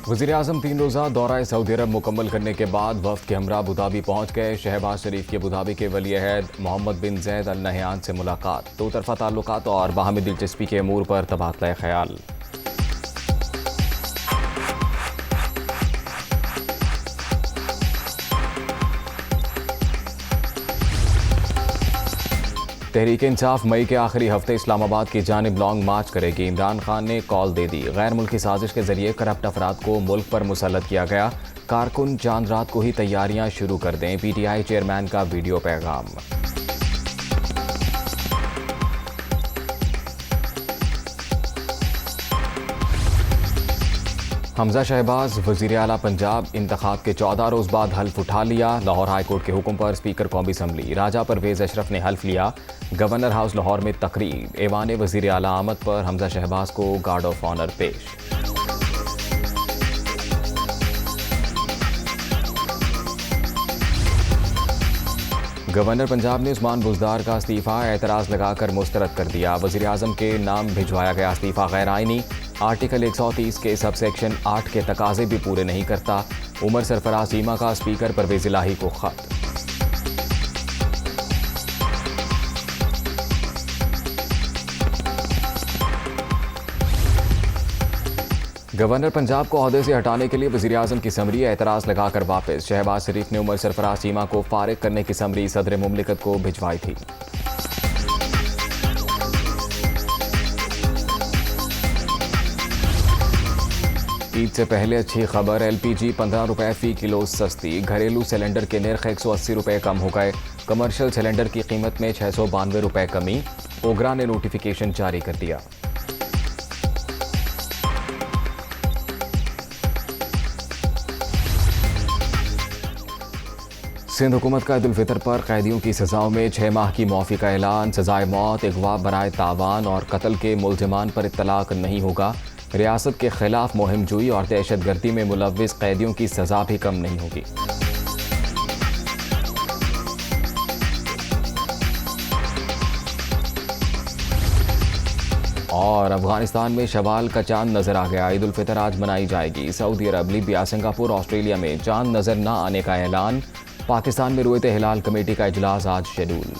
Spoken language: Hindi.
वज़ीर-ए-आज़म 3 रोज़ा दौरा सऊदी अरब मुकम्मल करने के बाद वफ़द के हमरा अबूधाबी पहुँच गए। शहबाज शरीफ की अबूधाबी के वली-ए-अहद मोहम्मद बिन ज़ैद अल नहयान से मुलाकात, दो तरफ़ा ताल्लुकात और बाहमी दिलचस्पी के अमूर पर तबादला ख्याल। तहरीक इंसाफ मई के आखिरी हफ्ते इस्लामाबाद की जानिब लॉन्ग मार्च करेगी। इमरान खान ने कॉल दे दी। गैर मुल्की साजिश के जरिए करप्ट अफराद को मुल्क पर मुसल्लत किया गया। कारकुन चांद रात को ही तैयारियां शुरू कर दें। PTI चेयरमैन का वीडियो पैगाम। हमजा शहबाज वज़ीर आला पंजाब इंतखाब के 14 रोज़ बाद हल्फ उठा लिया। लाहौर हाईकोर्ट के हुक्म पर स्पीकर कौमी असम्बली राजा परवेज़ अशरफ ने हल्फ लिया। गवर्नर हाउस लाहौर में तकरीब, ऐवान वज़ीर आला आमद पर हमजा शहबाज को गार्ड ऑफ ऑनर पेश। गवर्नर पंजाब ने उस्मान बुज़दार का इस्तीफ़ा एतराज़ लगाकर मुस्तरद कर दिया। वज़ीर आज़म के नाम भिजवाया गया इस्तीफ़ा गैर आइनी, आर्टिकल 130 के सब सेक्शन 8 के तकाजे भी पूरे नहीं करता। उमर सरफराज चीमा का स्पीकर परवेज़ इलाही को खत। गवर्नर पंजाब को ओहदे से हटाने के लिए वज़ीर आज़म की समरी एतराज़ लगाकर वापस। शहबाज शरीफ ने उमर सरफराज चीमा को फारिग करने की समरी सदर मुमलिकत को भिजवाई थी। ईद से पहले अच्छी खबर, LPG 15 रुपये फ़ी किलो सस्ती। घरेलू सिलेंडर के नर्ख 180 रुपये कम हो गए। कमर्शियल सिलेंडर की कीमत में 692 रुपये कमी। ओगरा ने नोटिफिकेशन जारी कर दिया। सिंध हुकूमत का ईद उल फितर पर कैदियों की सजाओं में 6 माह की मुआफ़ी का ऐलान। सजाए मौत, अगवा बराए तावान और कत्ल के मुलजिमान पर इत्तलाक नहीं होगा। रियासत के खिलाफ मुहिम जुई और दहशतगर्दी में मुलव्विस कैदियों की सजा भी कम नहीं होगी। और अफगानिस्तान में शवाल का चांद नजर आ गया। ईद उल फितर आज मनाई जाएगी। सऊदी अरब, लीबिया, सिंगापुर, ऑस्ट्रेलिया में चांद नजर न आने का ऐलान। पाकिस्तान में रुएते हिलाल कमेटी का इजलास आज शेड्यूल।